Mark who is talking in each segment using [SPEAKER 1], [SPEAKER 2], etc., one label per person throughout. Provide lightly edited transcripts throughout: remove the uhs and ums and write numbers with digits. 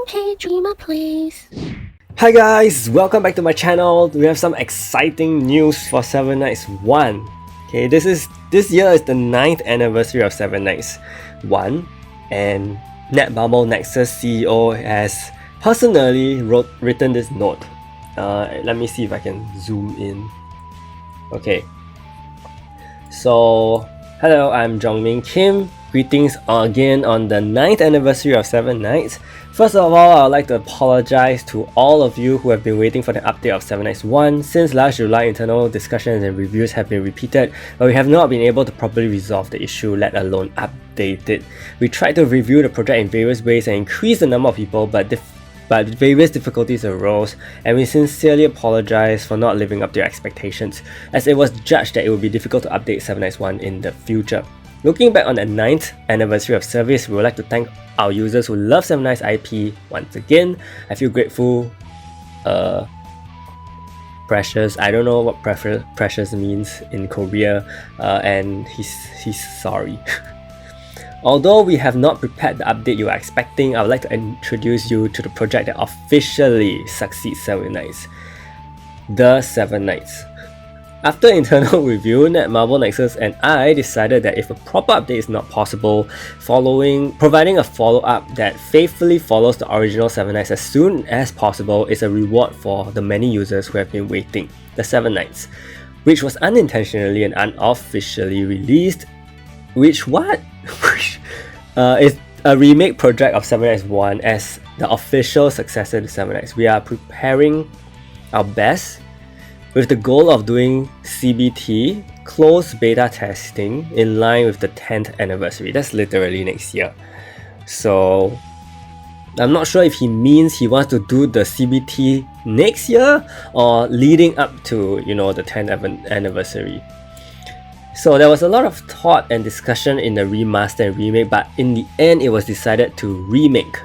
[SPEAKER 1] Okay, Dreamer Plays.
[SPEAKER 2] Hi guys, welcome back to my channel. We have some exciting news for Seven Nights 1. Okay, this year is the 9th anniversary of Seven Nights 1, and Netbubble Nexus CEO has personally written this note. Let me see if I can zoom in. Okay. So, hello, I'm Jongmin Kim. Greetings again on the 9th anniversary of Seven Nights. First of all, I would like to apologize to all of you who have been waiting for the update of Seven Nights 1. Since last July, internal discussions and reviews have been repeated, but we have not been able to properly resolve the issue, let alone update it. We tried to review the project in various ways and increase the number of people, but various difficulties arose, and we sincerely apologize for not living up to your expectations, as it was judged that it would be difficult to update Seven Nights 1 in the future. Looking back on the 9th anniversary of service, we would like to thank our users who love Seven Nights IP once again. I feel grateful. Precious, I don't know what precious means in Korea, and he's sorry. Although we have not prepared the update you are expecting, I would like to introduce you to the project that officially succeeds Seven Nights. The Seven Nights. After internal review, Netmarble Nexus and I decided that if a proper update is not possible, providing a follow-up that faithfully follows the original Seven Nights as soon as possible is a reward for the many users who have been waiting. The Seven Nights, which was unintentionally and unofficially released, is a remake project of Seven Nights 1 as the official successor to Seven Nights. We are preparing our best with the goal of doing CBT, closed beta testing, in line with the 10th anniversary. That's literally next year. So I'm not sure if he means he wants to do the CBT next year or leading up to, the 10th anniversary. So there was a lot of thought and discussion in the remaster and remake, but in the end it was decided to remake.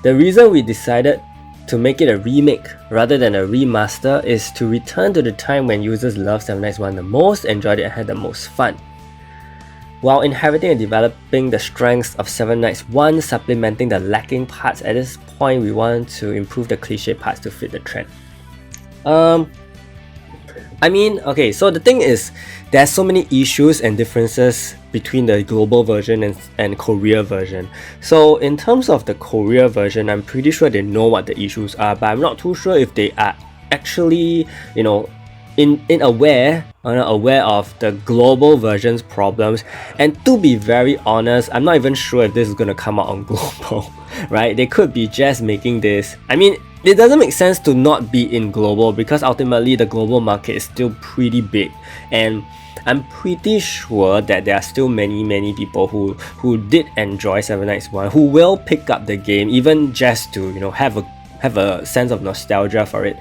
[SPEAKER 2] The reason we decided to make it a remake rather than a remaster is to return to the time when users loved Seven Nights 1 the most, enjoyed it and had the most fun. While inheriting and developing the strengths of Seven Nights 1, supplementing the lacking parts, at this point we want to improve the cliche parts to fit the trend. So the thing is, there's so many issues and differences between the global version and Korea version. So in terms of the Korea version, I'm pretty sure they know what the issues are, but I'm not too sure if they are actually, aware of the global version's problems. And to be very honest, I'm not even sure if this is gonna come out on global, right? They could be just making this. It doesn't make sense to not be in global because ultimately the global market is still pretty big, and I'm pretty sure that there are still many people who did enjoy Seven Nights 1 who will pick up the game even just to have a sense of nostalgia for it,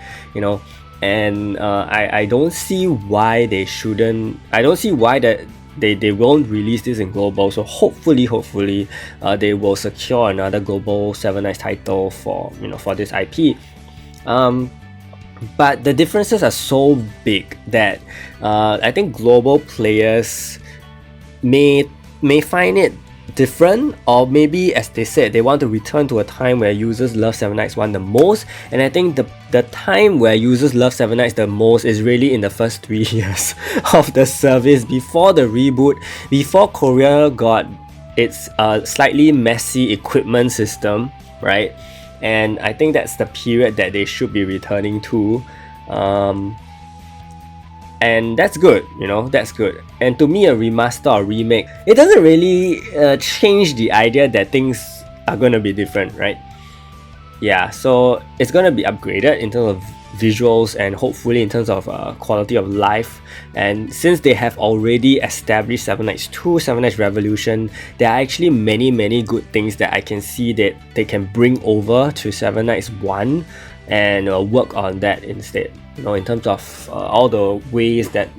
[SPEAKER 2] and I don't see why they shouldn't. I don't see why that they won't release this in global. So hopefully they will secure another global Seven Nights title for this IP. But the differences are so big that I think global players may find it different, or maybe, as they said, they want to return to a time where users love Seven Nights 1 the most. And I think the time where users love Seven Nights the most is really in the first 3 years of the service, before the reboot, before Korea got its slightly messy equipment system, right? And I think that's the period that they should be returning to. And that's good, that's good. And to me, a remaster or remake, it doesn't really change the idea that things are going to be different, right? Yeah, so it's going to be upgraded in terms of visuals and hopefully in terms of quality of life. And since they have already established Seven Nights 2, Seven Nights Revolution, there are actually many good things that I can see that they can bring over to Seven Nights 1 and work on that instead. In terms of all the ways that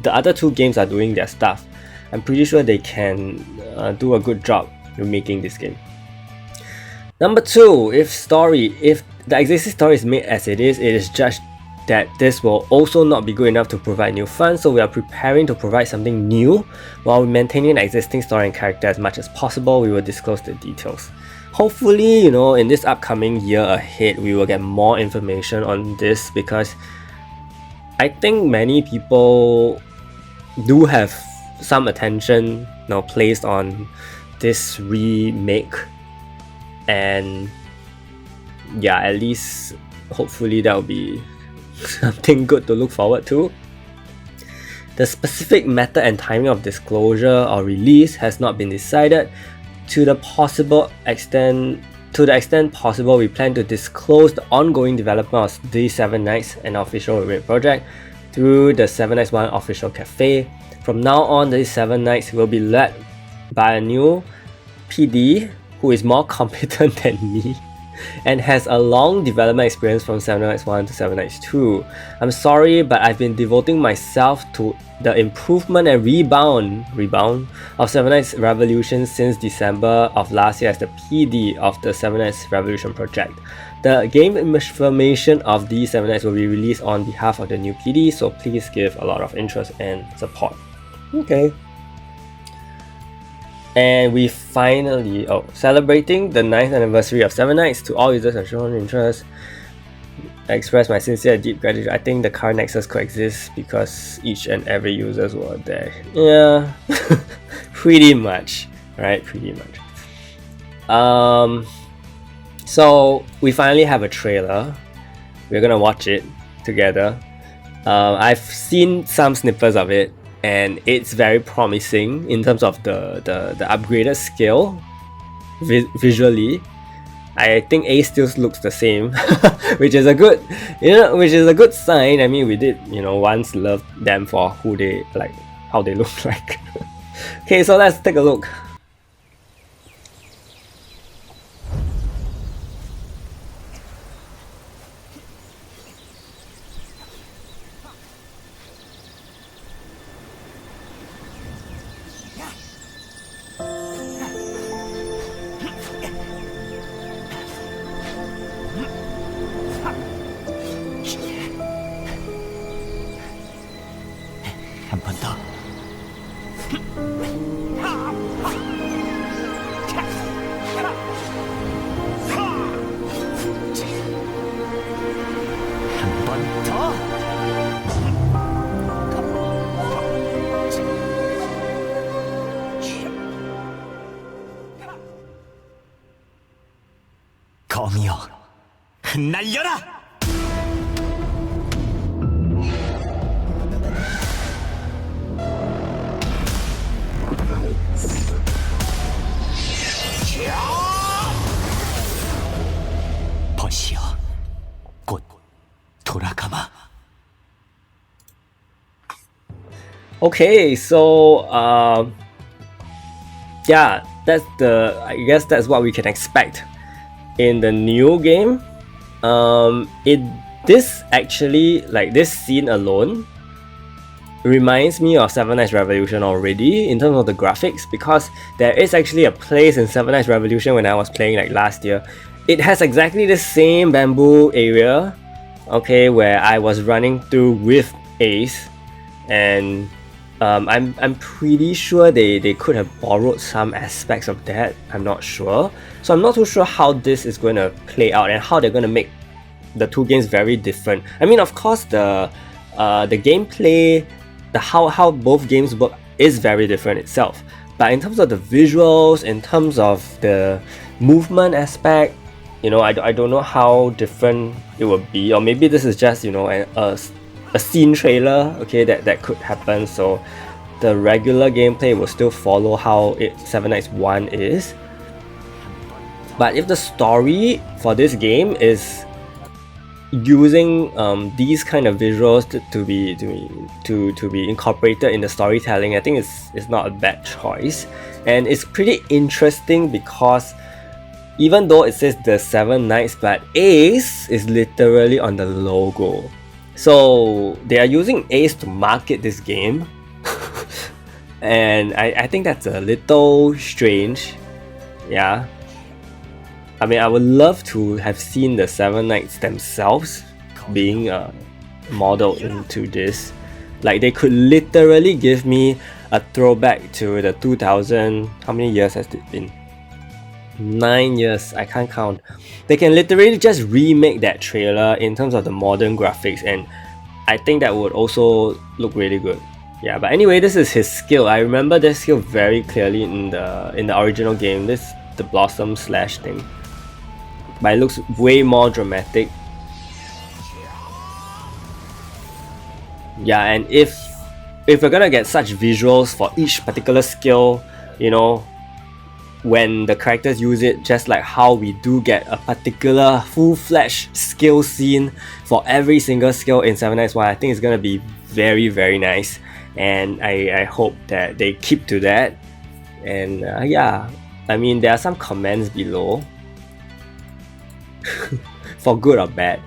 [SPEAKER 2] the other two games are doing their stuff, I'm pretty sure they can do a good job in making this game. Number 2, if the existing story is made as it is judged that this will also not be good enough to provide new fun, so we are preparing to provide something new while maintaining the existing story and character as much as possible. We will disclose the details. Hopefully, you know, in this upcoming year ahead, we will get more information on this, because I think many people do have some attention now placed on this remake, and yeah, at least hopefully that will be something good to look forward to. The specific method and timing of disclosure or release has not been decided. To the extent possible, we plan to disclose the ongoing development of the Seven Nights, an official Remake project, through the 7X1 official cafe. From now on, the Seven Nights will be led by a new PD who is more competent than me and has a long development experience from 7X1 to 7X2. I'm sorry, but I've been devoting myself to the improvement and rebound of 7X Revolution since December of last year as the PD of the 7X Revolution project. The game information of the 7X will be released on behalf of the new PD, so please give a lot of interest and support. Okay. And we finally, celebrating the 9th anniversary of 7 Nights. To all users who have shown interest, I express my sincere deep gratitude. I think the current Nexus coexists because each and every users were there. Yeah, pretty much, right? Pretty much. So we finally have a trailer. We're gonna watch it together. I've seen some snippets of it, and it's very promising in terms of the upgraded scale visually. I think A still looks the same, which is a good, sign. I mean, we did, once love them for who they like, how they look like. Okay, so let's take a look. Okay, so yeah, I guess that's what we can expect in the new game. This scene alone reminds me of 7 Nights Revolution already in terms of the graphics, because there is actually a place in 7 Nights Revolution when I was playing like last year. It has exactly the same bamboo area, okay, where I was running through with Ace, and I'm pretty sure they could have borrowed some aspects of that. I'm not sure. So I'm not too sure how this is going to play out and how they're going to make the two games very different. I mean, of course, the gameplay, how both games work is very different itself. But in terms of the visuals, in terms of the movement aspect, I don't know how different it would be. Or maybe this is just, a scene trailer, okay, that could happen. So the regular gameplay will still follow how 7 Nights 1 is. But if the story for this game is using these kind of visuals to be incorporated in the storytelling, I think it's not a bad choice. And it's pretty interesting because even though it says the 7 Nights, but Ace is literally on the logo. So they are using Ace to market this game. And I think that's a little strange. Yeah. I mean, I would love to have seen the 7 Nights themselves being modeled into this. Like, they could literally give me a throwback to the 2000... How many years has it been? 9 years, I can't count. They can literally just remake that trailer in terms of the modern graphics, and I think that would also look really good. Yeah, but anyway, this is his skill. I remember this skill very clearly in the original game. This the Blossom Slash thing. But it looks way more dramatic. Yeah, and if we're gonna get such visuals for each particular skill, you know, when the characters use it, just like how we do get a particular full-fledged skill scene for every single skill in 7x1, I think it's gonna be very, very nice, and I hope that they keep to that. And yeah, I mean, there are some comments below for good or bad.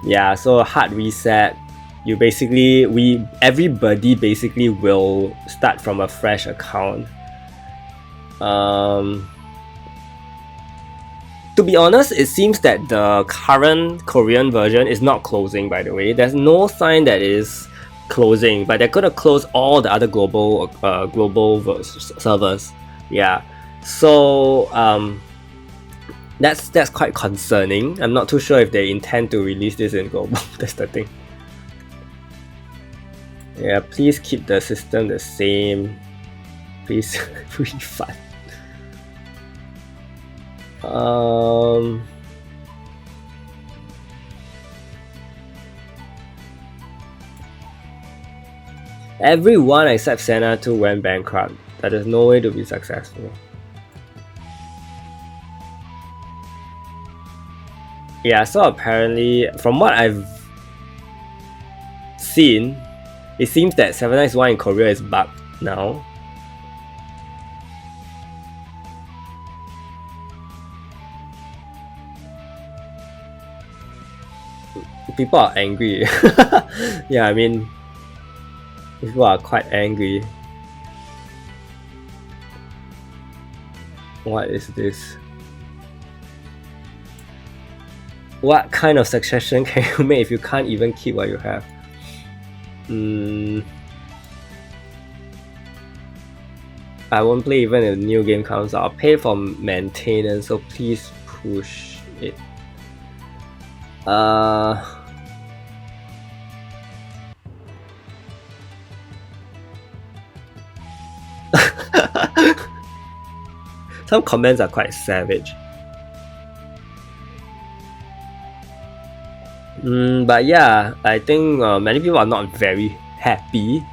[SPEAKER 2] Yeah, so hard reset. Everybody basically will start from a fresh account. To be honest, it seems that the current Korean version is not closing, by the way. There's no sign that it is closing, but they're gonna close all the other global servers. Yeah, so that's quite concerning. I'm not too sure if they intend to release this in global. That's the thing. Yeah, please keep the system the same. Please refund. Everyone except Senna 2 went bankrupt. That is no way to be successful. Yeah, so apparently, from what I've seen, it seems that 7x1 in Korea is bugged now. People are angry. Yeah, I mean, people are quite angry. What is this? What kind of succession can you make if you can't even keep what you have? I won't play even if a new game comes out. I'll pay for maintenance, so please push it. Some comments are quite savage. But yeah, I think many people are not very happy.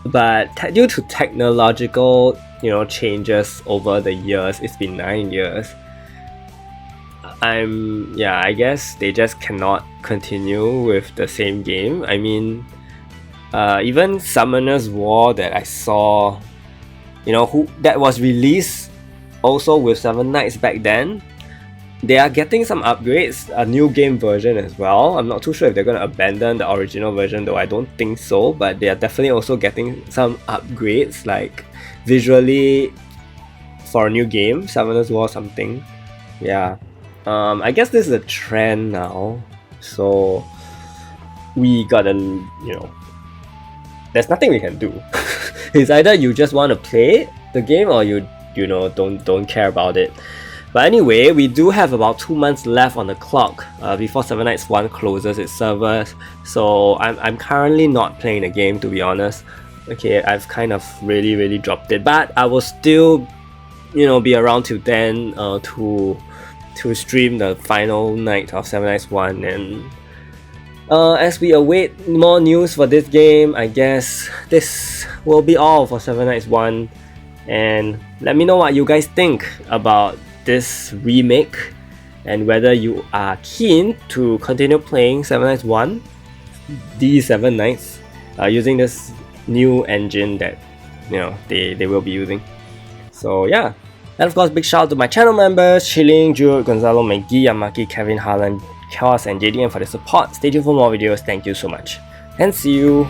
[SPEAKER 2] But due to technological, changes over the years, it's been 9 years. I guess they just cannot continue with the same game. I mean, even Summoner's War that I saw, that was released also with 7 Knights back then. They are getting some upgrades, a new game version as well. I'm not too sure if they're going to abandon the original version, though I don't think so, but they are definitely also getting some upgrades, like visually for a new game, Summoner's War something. Yeah. I guess this is a trend now, so we gotta, there's nothing we can do. It's either you just want to play the game or you don't care about it. But anyway, we do have about 2 months left on the clock before 7x1 closes its servers, so I'm currently not playing the game, to be honest. Okay, I've kind of really dropped it, but I will still be around till then to stream the final night of 7x1. And as we await more news for this game, I guess this will be all for 7x1. And let me know what you guys think about this remake and whether you are keen to continue playing 7x1, these 7 Knights, using this new engine that they will be using. So yeah. And of course, big shout out to my channel members, Chilling, Jude, Gonzalo, Maggie, Yamaki, Kevin, Harlan, Chaos, and JDM for the support. Stay tuned for more videos. Thank you so much. And see you.